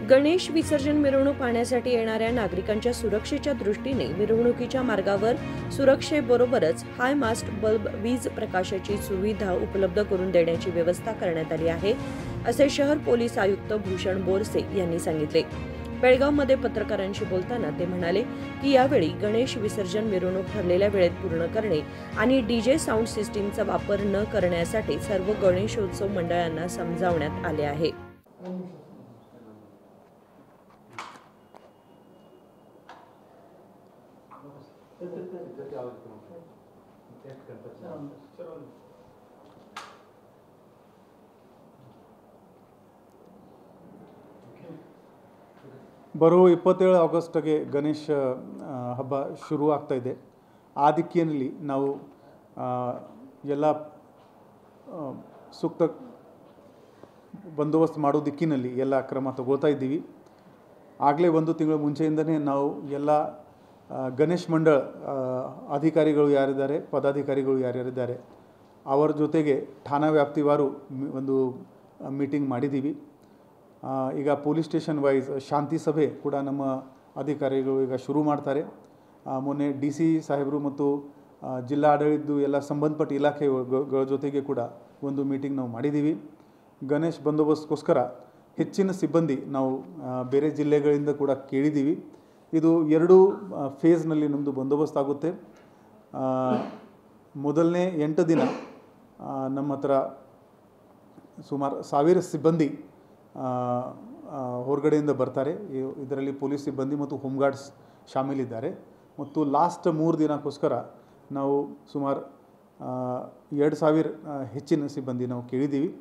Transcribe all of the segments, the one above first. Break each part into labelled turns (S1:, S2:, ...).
S1: गणेश विसर्जन मिरवणूक पाहण्यासाठी येणाऱ्या नागरिकांच्या सुरक्षेच्या दृष्टीने मिरवणुकीच्या मार्गावर सुरक्षेबरोबरच हाय मास्ट बल्ब वीज प्रकाशाची सुविधा उपलब्ध करून देण्याची व्यवस्था करण्यात आली आहे, असे शहर पोलीस आयुक्त भूषण बोरसे यांनी सांगितले। बेळगावमध्ये पत्रकारांशी बोलताना ते म्हणाले की यावेळी गणेश विसर्जन मिरवणूक ठरलेल्या वेळेत पूर्ण करणे आणि डीजे साऊंड सिस्टीमचा वापर न करण्यासाठी सर्व गणेशोत्सव मंडळांना समजावण्यात आले आहे।
S2: ಬರೋ 27 ಆಗಸ್ಟ್ಗೆ ಗಣೇಶ ಹಬ್ಬ ಶುರು ಆಗ್ತಾ ಇದೆ। ಆ ದಿಕ್ಕಿನಲ್ಲಿ ನಾವು ಎಲ್ಲ ಸೂಕ್ತ ಬಂದೋಬಸ್ತ್ ಮಾಡೋ ದಿಕ್ಕಿನಲ್ಲಿ ಎಲ್ಲ ಕ್ರಮ ತಗೊಳ್ತಾ ಇದ್ದೀವಿ। ಆಗಲೇ ಒಂದು ತಿಂಗಳ ಮುಂಚೆಯಿಂದನೇ ನಾವು ಎಲ್ಲ ಗಣೇಶ್ ಮಂಡಳ ಅಧಿಕಾರಿಗಳು ಯಾರಿದ್ದಾರೆ, ಪದಾಧಿಕಾರಿಗಳು ಯಾರ್ಯಾರಿದ್ದಾರೆ ಅವರ ಜೊತೆಗೆ ಠಾಣಾ ವ್ಯಾಪ್ತಿವಾರು ಒಂದು ಮೀಟಿಂಗ್ ಮಾಡಿದ್ದೀವಿ। ಈಗ ಪೊಲೀಸ್ ಸ್ಟೇಷನ್ ವೈಸ್ ಶಾಂತಿ ಸಭೆ ಕೂಡ ನಮ್ಮ ಅಧಿಕಾರಿಗಳು ಈಗ ಶುರು ಮಾಡ್ತಾರೆ। ಮೊನ್ನೆ DC ಸಾಹೇಬರು ಮತ್ತು ಜಿಲ್ಲಾ ಆಡಳಿತದ ಎಲ್ಲ ಸಂಬಂಧಪಟ್ಟ ಇಲಾಖೆಗಳ ಜೊತೆಗೆ ಕೂಡ ಒಂದು ಮೀಟಿಂಗ್ ನಾವು ಮಾಡಿದ್ದೀವಿ। ಗಣೇಶ್ ಬಂದೋಬಸ್ತ್ಗೋಸ್ಕರ ಹೆಚ್ಚಿನ ಸಿಬ್ಬಂದಿ ನಾವು ಬೇರೆ ಜಿಲ್ಲೆಗಳಿಂದ ಕೂಡ ಕೇಳಿದ್ದೀವಿ। ಇದು 2 ಫೇಸ್ನಲ್ಲಿ ನಮ್ಮದು ಬಂದೋಬಸ್ತ್ ಆಗುತ್ತೆ। ಮೊದಲನೇ 8 ದಿನ ನಮ್ಮ ಹತ್ರ ಸುಮಾರು 1000 ಸಿಬ್ಬಂದಿ ಹೊರಗಡೆಯಿಂದ ಬರ್ತಾರೆ। ಇದರಲ್ಲಿ ಪೊಲೀಸ್ ಸಿಬ್ಬಂದಿ ಮತ್ತು ಹೋಮ್ ಗಾರ್ಡ್ಸ್ ಶಾಮೀಲಿದ್ದಾರೆ। ಮತ್ತು ಲಾಸ್ಟ್ 3 ದಿನಕ್ಕೋಸ್ಕರ ನಾವು ಸುಮಾರು 2000 ಹೆಚ್ಚಿನ ಸಿಬ್ಬಂದಿ ನಾವು ಕೇಳಿದ್ದೀವಿ।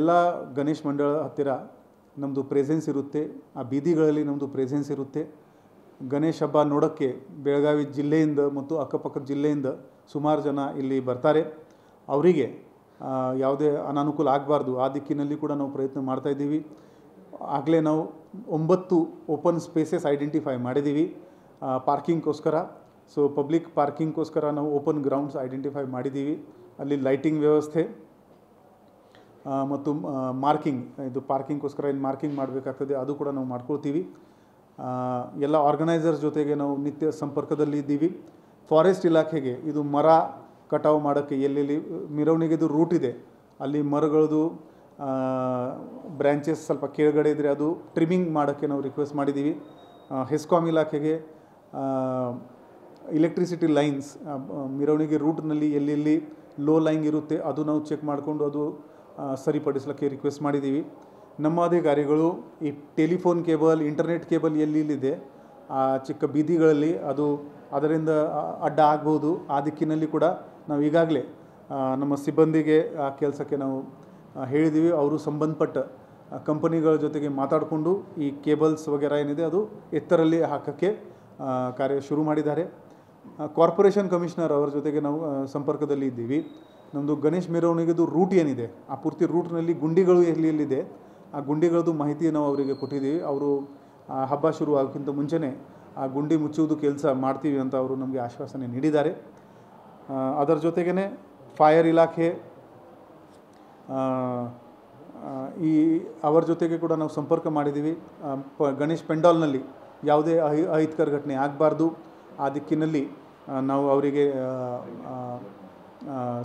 S2: ಎಲ್ಲ ಗಣೇಶ್ ಮಂಡಳ ಹತ್ತಿರ ನಮ್ಮದು ಪ್ರೆಸೆನ್ಸ್ ಇರುತ್ತೆ, ಆ ಬೀದಿಗಳಲ್ಲಿ ನಮ್ಮದು ಪ್ರೆಸೆನ್ಸ್ ಇರುತ್ತೆ। ಗಣೇಶ ಹಬ್ಬ ನೋಡೋಕ್ಕೆ ಬೆಳಗಾವಿ ಜಿಲ್ಲೆಯಿಂದ ಮತ್ತು ಅಕ್ಕಪಕ್ಕದ ಜಿಲ್ಲೆಯಿಂದ ಸುಮಾರು ಜನ ಇಲ್ಲಿ ಬರ್ತಾರೆ। ಅವರಿಗೆ ಯಾವುದೇ ಅನಾನುಕೂಲ ಆಗಬಾರ್ದು ಆ ದಿಕ್ಕಿನಲ್ಲಿ ಕೂಡ ನಾವು ಪ್ರಯತ್ನ ಮಾಡ್ತಾಯಿದ್ದೀವಿ। ಆಗಲೇ ನಾವು 9 ಓಪನ್ ಸ್ಪೇಸಸ್ ಐಡೆಂಟಿಫೈ ಮಾಡಿದ್ದೀವಿ ಪಾರ್ಕಿಂಗ್ಗೋಸ್ಕರ। ಸೊ ಪಬ್ಲಿಕ್ ಪಾರ್ಕಿಂಗ್ಗೋಸ್ಕರ ನಾವು ಓಪನ್ ಗ್ರೌಂಡ್ಸ್ ಐಡೆಂಟಿಫೈ ಮಾಡಿದ್ದೀವಿ। ಅಲ್ಲಿ ಲೈಟಿಂಗ್ ವ್ಯವಸ್ಥೆ ಮತ್ತು ಮಾರ್ಕಿಂಗ್, ಇದು ಪಾರ್ಕಿಂಗ್ಗೋಸ್ಕರ ಏನು ಮಾರ್ಕಿಂಗ್ ಮಾಡಬೇಕಾಗ್ತದೆ ಅದು ಕೂಡ ನಾವು ಮಾಡ್ಕೊಳ್ತೀವಿ। ಎಲ್ಲ ಆರ್ಗನೈಸರ್ಸ್ ಜೊತೆಗೆ ನಾವು ನಿತ್ಯ ಸಂಪರ್ಕದಲ್ಲಿ ಇದ್ದೀವಿ। ಫಾರೆಸ್ಟ್ ಇಲಾಖೆಗೆ ಇದು ಮರ ಕಟಾವು ಮಾಡೋಕ್ಕೆ ಎಲ್ಲೆಲ್ಲಿ ಮೆರವಣಿಗೆದು ರೂಟ್ ಇದೆ ಅಲ್ಲಿ ಮರಗಳದು ಬ್ರ್ಯಾಂಚಸ್ ಸ್ವಲ್ಪ ಕೆಳಗಡೆ ಇದ್ದರೆ ಅದು ಟ್ರಿಮ್ಮಿಂಗ್ ಮಾಡೋಕ್ಕೆ ನಾವು ರಿಕ್ವೆಸ್ಟ್ ಮಾಡಿದ್ದೀವಿ। ಹೆಸ್ಕಾಮ್ ಇಲಾಖೆಗೆ ಎಲೆಕ್ಟ್ರಿಸಿಟಿ ಲೈನ್ಸ್ ಮೆರವಣಿಗೆ ರೂಟ್ನಲ್ಲಿ ಎಲ್ಲೆಲ್ಲಿ ಲೋ ಲೈನ್ ಇರುತ್ತೆ ಅದು ನಾವು ಚೆಕ್ ಮಾಡಿಕೊಂಡು ಅದು ಸರಿಪಡಿಸಲಿಕ್ಕೆ ರಿಕ್ವೆಸ್ಟ್ ಮಾಡಿದ್ದೀವಿ। ನಮ್ಮ ಅಧಿಕಾರಿಗಳು ಈ ಟೆಲಿಫೋನ್ ಕೇಬಲ್, ಇಂಟರ್ನೆಟ್ ಕೇಬಲ್ ಎಲ್ಲಿದೆ ಆ ಚಿಕ್ಕ ಬೀದಿಗಳಲ್ಲಿ ಅದು ಅದರಿಂದ ಅಡ್ಡ ಆಗ್ಬೋದು, ಆ ದಿಕ್ಕಿನಲ್ಲಿ ಕೂಡ ನಾವು ಈಗಾಗಲೇ ನಮ್ಮ ಸಿಬ್ಬಂದಿಗೆ ಆ ಕೆಲಸಕ್ಕೆ ನಾವು ಹೇಳಿದ್ದೀವಿ। ಅವರು ಸಂಬಂಧಪಟ್ಟ ಕಂಪನಿಗಳ ಜೊತೆಗೆ ಮಾತಾಡಿಕೊಂಡು ಈ ಕೇಬಲ್ಸ್ ವಗೇರಾ ಏನಿದೆ ಅದು ಎತ್ತರಲ್ಲಿ ಹಾಕೋಕ್ಕೆ ಕಾರ್ಯ ಶುರು ಮಾಡಿದ್ದಾರೆ। ಕಾರ್ಪೊರೇಷನ್ ಕಮಿಷನರ್ ಅವರ ಜೊತೆಗೆ ನಾವು ಸಂಪರ್ಕದಲ್ಲಿ ಇದ್ದೀವಿ। ನಮ್ಮದು ಗಣೇಶ್ ಮೆರವಣಿಗೆದು ರೂಟ್ ಏನಿದೆ ಆ ಪೂರ್ತಿ ರೂಟ್ನಲ್ಲಿ ಗುಂಡಿಗಳು ಎಲ್ಲಿದೆ ಆ ಗುಂಡಿಗಳದ್ದು ಮಾಹಿತಿ ನಾವು ಅವರಿಗೆ ಕೊಟ್ಟಿದ್ದೀವಿ। ಅವರು ಹಬ್ಬ ಶುರು ಆಗೋಕ್ಕಿಂತ ಮುಂಚೆನೇ ಆ ಗುಂಡಿ ಮುಚ್ಚುವುದು ಕೆಲಸ ಮಾಡ್ತೀವಿ ಅಂತ ಅವರು ನಮಗೆ ಆಶ್ವಾಸನೆ ನೀಡಿದ್ದಾರೆ। ಅದರ ಜೊತೆಗೇ ಫೈರ್ ಇಲಾಖೆ ಈ ಅವರ ಜೊತೆಗೆ ಕೂಡ ನಾವು ಸಂಪರ್ಕ ಮಾಡಿದ್ದೀವಿ। ಗಣೇಶ್ ಪೆಂಡಾಲ್ನಲ್ಲಿ ಯಾವುದೇ ಅಹಿತಕರ ಘಟನೆ ಆಗಬಾರ್ದು ಆ ದಿಕ್ಕಿನಲ್ಲಿ ನಾವು ಅವರಿಗೆ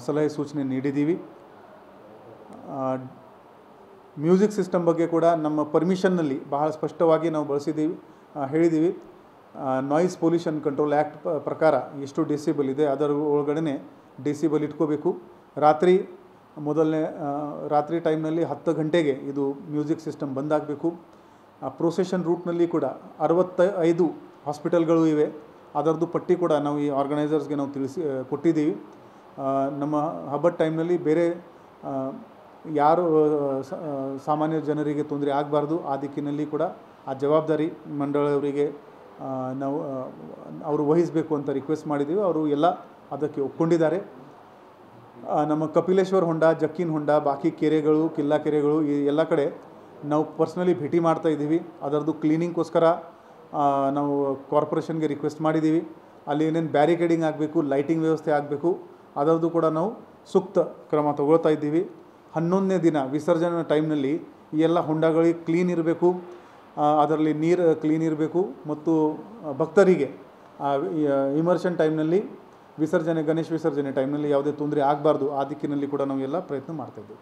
S2: ಸಲಹೆ ಸೂಚನೆ ನೀಡಿದ್ದೀವಿ। ಮ್ಯೂಸಿಕ್ ಸಿಸ್ಟಮ್ ಬಗ್ಗೆ ಕೂಡ ನಮ್ಮ ಪರ್ಮಿಷನ್ನಲ್ಲಿ ಬಹಳ ಸ್ಪಷ್ಟವಾಗಿ ನಾವು ಹೇಳಿದ್ದೀವಿ। ನಾಯ್ಸ್ ಪೊಲ್ಯೂಷನ್ ಕಂಟ್ರೋಲ್ ಆ್ಯಕ್ಟ್ ಪ್ರಕಾರ ಎಷ್ಟು ಡೆಸಿಬಲ್ ಇದೆ ಅದರ ಒಳಗಡೆ ಡೆಸಿಬಲ್ ಇಟ್ಕೋಬೇಕು। ರಾತ್ರಿ ಟೈಮ್ನಲ್ಲಿ 10 ಗಂಟೆಗೆ ಇದು ಮ್ಯೂಸಿಕ್ ಸಿಸ್ಟಮ್ ಬಂದಾಗಬೇಕು। ಪ್ರೊಸೆಷನ್ ರೂಟ್ನಲ್ಲಿ ಕೂಡ 65 ಹಾಸ್ಪಿಟಲ್ಗಳು ಇವೆ, ಅದರದ್ದು ಪಟ್ಟಿ ಕೂಡ ನಾವು ಈ ಆರ್ಗನೈಸರ್ಸ್ಗೆ ನಾವು ಕೊಟ್ಟಿದ್ದೀವಿ। ನಮ್ಮ ಹಬ್ಬದ ಟೈಮ್ನಲ್ಲಿ ಬೇರೆ ಯಾರು ಸಾಮಾನ್ಯ ಜನರಿಗೆ ತೊಂದರೆ ಆಗಬಾರ್ದು ಆ ದಿಕ್ಕಿನಲ್ಲಿ ಕೂಡ ಆ ಜವಾಬ್ದಾರಿ ಮಂಡಳವರಿಗೆ ನಾವು ಅವರು ವಹಿಸಬೇಕು ಅಂತ ರಿಕ್ವೆಸ್ಟ್ ಮಾಡಿದ್ದೀವಿ। ಅವರು ಎಲ್ಲ ಅದಕ್ಕೆ ಒಪ್ಕೊಂಡಿದ್ದಾರೆ। ನಮ್ಮ ಕಪಿಲೇಶ್ವರ ಹೊಂಡ, ಜಕ್ಕಿನ ಹೊಂಡ, ಬಾಕಿ ಕೆರೆಗಳು, ಕಿಲ್ಲಾ ಕೆರೆಗಳು ಈ ಎಲ್ಲ ಕಡೆ ನಾವು ಪರ್ಸ್ನಲಿ ಭೇಟಿ ಮಾಡ್ತಾ ಇದ್ದೀವಿ। ಅದರದ್ದು ಕ್ಲೀನಿಂಗ್ಗೋಸ್ಕರ ನಾವು ಕಾರ್ಪೊರೇಷನ್ಗೆ ರಿಕ್ವೆಸ್ಟ್ ಮಾಡಿದ್ದೀವಿ। ಅಲ್ಲಿ ಏನೇನು ಬ್ಯಾರಿಕೇಡಿಂಗ್ ಆಗಬೇಕು, ಲೈಟಿಂಗ್ ವ್ಯವಸ್ಥೆ ಆಗಬೇಕು ಅದರದ್ದು ಕೂಡ ನಾವು ಸೂಕ್ತ ಕ್ರಮ ತಗೊಳ್ತಾ ಇದ್ದೀವಿ। 11ನೇ ದಿನ ವಿಸರ್ಜನೆ ಟೈಮ್ನಲ್ಲಿ ಈ ಎಲ್ಲ ಹೊಂಡಗಳಿಗೆ ಕ್ಲೀನ್ ಇರಬೇಕು, ಅದರಲ್ಲಿ ನೀರು ಕ್ಲೀನ್ ಇರಬೇಕು ಮತ್ತು ಭಕ್ತರಿಗೆ ಇಮರ್ಷನ್ ಟೈಮ್ನಲ್ಲಿ ವಿಸರ್ಜನೆ ಗಣೇಶ ವಿಸರ್ಜನೆ ಟೈಮ್ನಲ್ಲಿ ಯಾವುದೇ ತೊಂದರೆ ಆಗಬಾರ್ದು, ಆ ದಿಕ್ಕಿನಲ್ಲಿ ಕೂಡ ನಾವು ಎಲ್ಲ ಪ್ರಯತ್ನ ಮಾಡ್ತಾಯಿದ್ದೀವಿ.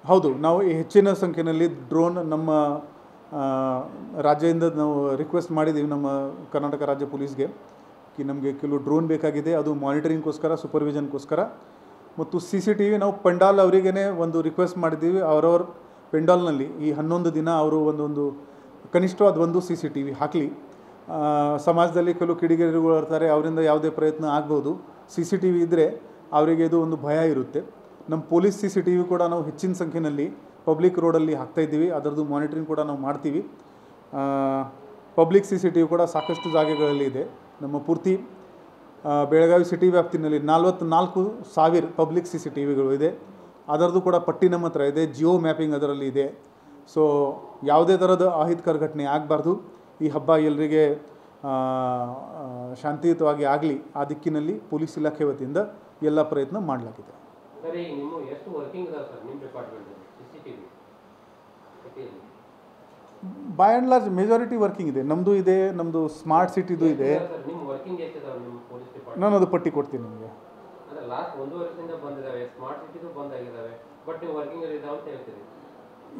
S2: ಹೌದು, ನಾವು ಹೆಚ್ಚಿನ ಸಂಖ್ಯೆಯಲ್ಲಿ ಡ್ರೋನ್ ನಮ್ಮ ರಾಜ್ಯದಿಂದ ನಾವು ರಿಕ್ವೆಸ್ಟ್ ಮಾಡಿದ್ದೀವಿ ನಮ್ಮ ಕರ್ನಾಟಕ ರಾಜ್ಯ ಪೊಲೀಸ್ಗೆ ನಮಗೆ ಕೆಲವು ಡ್ರೋನ್ ಬೇಕಾಗಿದೆ, ಅದು ಮಾನಿಟರಿಂಗ್ಗೋಸ್ಕರ, ಸೂಪರ್ವಿಷನ್ಗೋಸ್ಕರ. ಮತ್ತು CCTV ನಾವು ಪೆಂಡಾಲ್ ಅವರಿಗೇ ಒಂದು ರಿಕ್ವೆಸ್ಟ್ ಮಾಡಿದ್ದೀವಿ, ಅವರವ್ರ ಪೆಂಡಾಲ್ನಲ್ಲಿ ಈ 11 ದಿನ ಅವರು ಒಂದು ಕನಿಷ್ಠವಾದ ಒಂದು CCTV ಹಾಕಲಿ. ಸಮಾಜದಲ್ಲಿ ಕೆಲವು ಕಿಡಿಗೇಡಿಗಳು ಇರ್ತಾರೆ, ಅವರಿಂದ ಯಾವುದೇ ಪ್ರಯತ್ನ ಆಗ್ಬೋದು. CCTV ಇದ್ದರೆ ಅವರಿಗೆ ಇದು ಒಂದು ಭಯ ಇರುತ್ತೆ. ನಮ್ಮ ಪೊಲೀಸ್ CCTV ಕೂಡ ನಾವು ಹೆಚ್ಚಿನ ಸಂಖ್ಯೆಯಲ್ಲಿ ಪಬ್ಲಿಕ್ ರೋಡಲ್ಲಿ ಹಾಕ್ತಾಯಿದ್ದೀವಿ, ಅದರದ್ದು ಮಾನಿಟರಿಂಗ್ ಕೂಡ ನಾವು ಮಾಡ್ತೀವಿ. ಪಬ್ಲಿಕ್ CCTV ಕೂಡ ಸಾಕಷ್ಟು ಜಾಗಗಳಲ್ಲಿ ಇದೆ. ನಮ್ಮ ಪೂರ್ತಿ ಬೆಳಗಾವಿ ಸಿಟಿ ವ್ಯಾಪ್ತಿನಲ್ಲಿ 44,000 ಪಬ್ಲಿಕ್ CCTVಗಳು ಇದೆ. ಅದರದ್ದು ಕೂಡ ಪಟ್ಟಿ ನಮ್ಮ ಹತ್ರ ಇದೆ, ಜಿಯೋ ಮ್ಯಾಪಿಂಗ್ ಅದರಲ್ಲಿ ಇದೆ. ಸೊ ಯಾವುದೇ ಥರದ ಅಹಿತಕರ ಘಟನೆ ಆಗಬಾರ್ದು, ಈ ಹಬ್ಬ ಎಲ್ಲರಿಗೆ ಶಾಂತಿಯುತವಾಗಿ ಆಗಲಿ, ಆ ದಿಕ್ಕಿನಲ್ಲಿ ಪೊಲೀಸ್ ಇಲಾಖೆ ವತಿಯಿಂದ ಎಲ್ಲ ಪ್ರಯತ್ನ ಮಾಡಲಾಗಿದೆ. By and large majority working ಇದೆ. ನಮ್ಮದು ಇದೆ, ನಮ್ಮದು ಸ್ಮಾರ್ಟ್ ಸಿಟಿದು ಇದೆ. ನಾನು ಅದು ಪಟ್ಟಿ ಕೊಡ್ತೀನಿ ನಿಮಗೆ.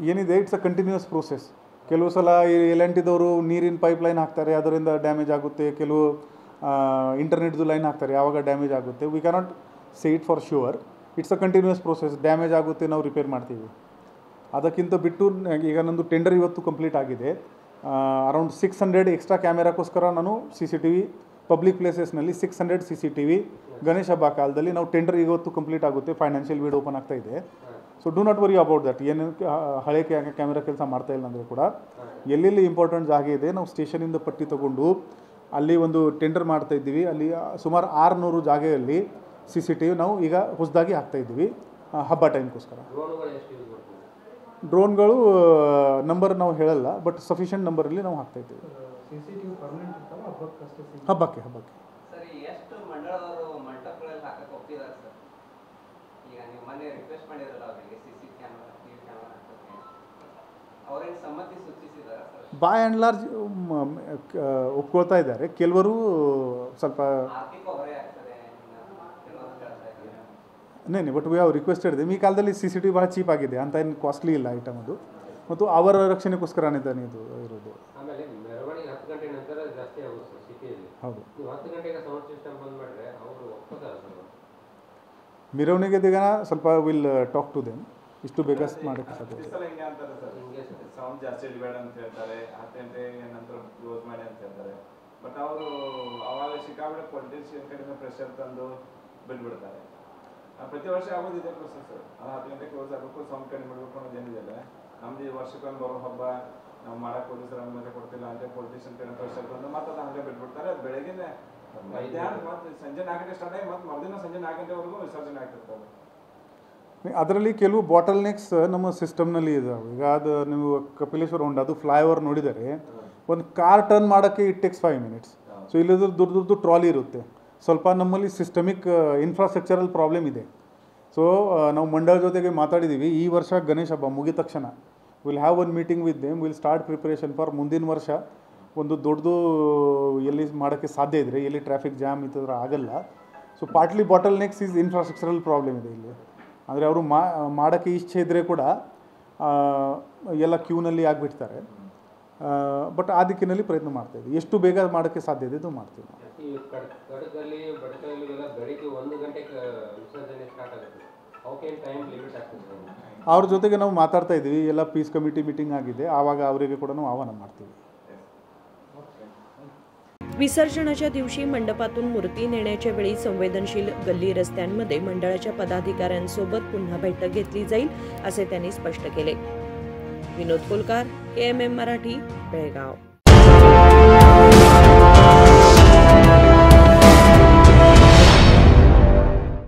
S2: ಏನಿದೆ, ಇಟ್ಸ್ ಅ ಕಂಟಿನ್ಯೂಸ್ ಪ್ರೋಸೆಸ್. ಕೆಲವು ಸಲ L&Tದವರು ನೀರಿನ ಪೈಪ್ಲೈನ್ ಹಾಕ್ತಾರೆ, ಅದರಿಂದ ಡ್ಯಾಮೇಜ್ ಆಗುತ್ತೆ. ಕೆಲವು ಇಂಟರ್ನೆಟ್ದು ಲೈನ್ ಹಾಕ್ತಾರೆ, ಯಾವಾಗ ಡ್ಯಾಮೇಜ್ ಆಗುತ್ತೆ. We cannot say it for sure. It's a continuous process. Damage ಆಗುತ್ತೆ, ನಾವು ರಿಪೇರ್ ಮಾಡ್ತೀವಿ. ಅದಕ್ಕಿಂತ ಬಿಟ್ಟು ಈಗ ನಂದು ಟೆಂಡರ್ ಇವತ್ತು ಕಂಪ್ಲೀಟ್ ಆಗಿದೆ. ಅರೌಂಡ್ 600 ಎಕ್ಸ್ಟ್ರಾ ಕ್ಯಾಮೆರಾಕ್ಕೋಸ್ಕರ ನಾನು CCTV ಪಬ್ಲಿಕ್ ಪ್ಲೇಸಸ್ನಲ್ಲಿ 600 CCTV ಗಣೇಶ ಹಬ್ಬ ಕಾಲದಲ್ಲಿ ನಾವು ಟೆಂಡರ್ ಇವತ್ತು ಕಂಪ್ಲೀಟ್ ಆಗುತ್ತೆ. ಫೈನಾನ್ಷಿಯಲ್ ವೀಡ್ ಓಪನ್ ಆಗ್ತಾ ಇದೆ. So do not worry about that. ಏನು ಹಳೆ ಕ್ಯಾಮೆರಾ ಕೆಲಸ ಮಾಡ್ತಾ ಇಲ್ಲ ಅಂದರೆ ಕೂಡ ಎಲ್ಲೆಲ್ಲಿ ಇಂಪಾರ್ಟೆಂಟ್ ಜಾಗ ಇದೆ ನಾವು ಸ್ಟೇಷನಿಂದ ಪಟ್ಟಿ ತೊಗೊಂಡು ಅಲ್ಲಿ ಒಂದು ಟೆಂಡರ್ ಮಾಡ್ತಾ ಇದ್ದೀವಿ. ಅಲ್ಲಿ ಸುಮಾರು 600 ಜಾಗೆಯಲ್ಲಿ CCTV ನಾವು ಈಗ ಹೊಸದಾಗಿ ಹಾಕ್ತಾಯಿದ್ದೀವಿ ಹಬ್ಬ ಟೈಮ್ಗೋಸ್ಕರ. ಡ್ರೋನ್ಗಳು ನಂಬರ್ ನಾವು ಹೇಳಲ್ಲ, ಬಟ್ ಸಫಿಷಿಯೆಂಟ್ ನಂಬರಲ್ಲಿ ನಾವು ಹಾಕ್ತಾಯಿದ್ದೀವಿ. ಹಬ್ಬಕ್ಕೆ ಬೈ ಆ್ಯಂಡ್ ಲಾರ್ಜ್ ಒಪ್ಕೊಳ್ತಾ ಇದ್ದಾರೆ. ಕೆಲವರು ಸ್ವಲ್ಪ ನೇ but we have requested them. ಈ ಕಾಲದಲ್ಲಿ CCTV ಭಾಳ ಚೀಪ್ ಆಗಿದೆ, ಅಂತ ಏನು ಕಾಸ್ಟ್ಲಿ ಇಲ್ಲ ಐಟಮ್ ಅದು, ಮತ್ತು ಅವರ ರಕ್ಷಣೆಗೋಸ್ಕರನೇ ತಾನೇ ಇದು ಇರೋದು. ಹೌದು, ಮೆರವಣಿಗೆ ದಿನ ಸ್ವಲ್ಪ ವಿಲ್ ಟಾಕ್ ಟು ದೆಮ್. ಇಷ್ಟು ಬೇಗ ಮಾಡೋಕ್ಕೆ ಸಾಧ್ಯ.
S3: ಸೌಂಡ್ ಜಾಸ್ತಿ ಇಡಬೇಡ ಅಂತ ಹೇಳ್ತಾರೆ, 10 ಗಂಟೆ ನಂತರ ಕ್ಲೋಸ್ ಮಾಡಿ ಅಂತ ಹೇಳ್ತಾರೆ. ಬಟ್ ಅವರು ಅವಾಗ ಸಿಕ್ಕಾಬಿಟ್ಟೆ ಪೊಲಿಟಿಷಿಯನ್ ಕಡೆಯಿಂದ ಪ್ರೆಷರ್ ತಂದು ಬಿಟ್ಬಿಡ್ತಾರೆ. ಪ್ರತಿ ವರ್ಷ ಆಗೋದಿದೆ ಪ್ರೊಸೆಸ್. ಅದು 10 ಗಂಟೆ ಕ್ಲೋಸ್ ಆಗಬೇಕು, ಸೌಂಡ್ ಕಡಿಮೆ ಮಾಡಬೇಕು ಅನ್ನೋದೇನಿದೆ. ನಮ್ದು ಈ ವರ್ಷಕ್ಕೊಂದು ಬರೋ ಹಬ್ಬ ನಾವು ಮಾಡಕ್ಕೆ ಪೊಲೀಸರು ಅನುಮತಿ ಕೊಡ್ತಿಲ್ಲ ಅಂತ ಪೊಲಿಟಿಷಿಯನ್ ಕಡೆ ಪ್ರೆಷರ್ ತಂದು ಮತ್ತೆ ಅದು ಹಂಗೆ ಬಿಟ್ಬಿಡ್ತಾರೆ. ಅದು ಬೆಳಗ್ಗೆ ಮಧ್ಯಾಹ್ನ ಮತ್ತು ಸಂಜೆ 4 ಗಂಟೆ ಸ್ಟಾರ್ಟ್ ಆಗಿ ಮತ್ತು ಮರುದಿನ ಸಂಜೆ 4 ಗಂಟೆವರೆಗೂ ವಿಸರ್ಜನೆ ಆಗ್ತಿರ್ತದೆ.
S2: ಅದರಲ್ಲಿ ಕೆಲವು ಬಾಟಲ್ ನೆಕ್ಸ್ ನಮ್ಮ ಸಿಸ್ಟಮ್ನಲ್ಲಿ ಇದಾವೆ. ಈಗ ಅದು ನೀವು ಕಪಿಲೇಶ್ವರ ಹೊಂಡ ಅದು ಫ್ಲೈಓವರ್ ನೋಡಿದರೆ ಒಂದು ಕಾರ್ ಟರ್ನ್ ಮಾಡೋಕ್ಕೆ ಇಟ್ ಟೇಕ್ಸ್ 5 minutes. ಸೊ ಇಲ್ಲದ್ರ ದೊಡ್ಡದು ಟ್ರಾಲಿ ಇರುತ್ತೆ. ಸ್ವಲ್ಪ ನಮ್ಮಲ್ಲಿ ಸಿಸ್ಟಮಿಕ್ ಇನ್ಫ್ರಾಸ್ಟ್ರಕ್ಚರಲ್ ಪ್ರಾಬ್ಲಮ್ ಇದೆ. ಸೊ ನಾವು ಮಂಡಳ ಜೊತೆಗೆ ಮಾತಾಡಿದ್ದೀವಿ. ಈ ವರ್ಷ ಗಣೇಶ ಹಬ್ಬ ಮುಗಿದ ತಕ್ಷಣ will have one meeting with them, will start preparation for ಮುಂದಿನ ವರ್ಷ ಒಂದು ದೊಡ್ಡದು ಎಲ್ಲಿ ಮಾಡೋಕ್ಕೆ ಸಾಧ್ಯ ಇದ್ದರೆ, ಎಲ್ಲಿ ಟ್ರಾಫಿಕ್ ಜಾಮ್ ಈ ಥರ ಆಗಲ್ಲ. So partly bottle next is infrastructural problem ಇದೆ ಇಲ್ಲಿ. ಅಂದರೆ ಅವರು ಮಾಡೋಕ್ಕೆ ಇಚ್ಛೆ ಇದ್ದರೆ ಕೂಡ ಎಲ್ಲ ಕ್ಯೂನಲ್ಲಿ ಆಗಿಬಿಡ್ತಾರೆ. ಬಟ್ ಆ ದಿಕ್ಕಿನಲ್ಲಿ ಪ್ರಯತ್ನ ಮಾಡ್ತಾಯಿದ್ವಿ. ಎಷ್ಟು ಬೇಗ ಮಾಡೋಕ್ಕೆ ಸಾಧ್ಯ ಇದೆ ಇದು ಮಾಡ್ತೀವಿ. ಅವ್ರ ಜೊತೆಗೆ ನಾವು ಮಾತಾಡ್ತಾ ಇದ್ದೀವಿ. ಎಲ್ಲ ಪೀಸ್ ಕಮಿಟಿ ಮೀಟಿಂಗ್ ಆಗಿದೆ, ಆವಾಗ ಅವರಿಗೆ ಕೂಡ ನಾವು ಆಹ್ವಾನ ಮಾಡ್ತೀವಿ.
S1: विसर्जनाच्या दिवशी मंडपातून मूर्ती नेण्याच्या वेळी संवेदनशील गल्ली रस्त्यांमध्ये मंडळाच्या पदाधिकाऱ्यांसोबत पुन्हा बैठक घेतली जाईल असे त्यांनी स्पष्ट केले. विनोद कोलकार, KMM मराठी, बेळगाव.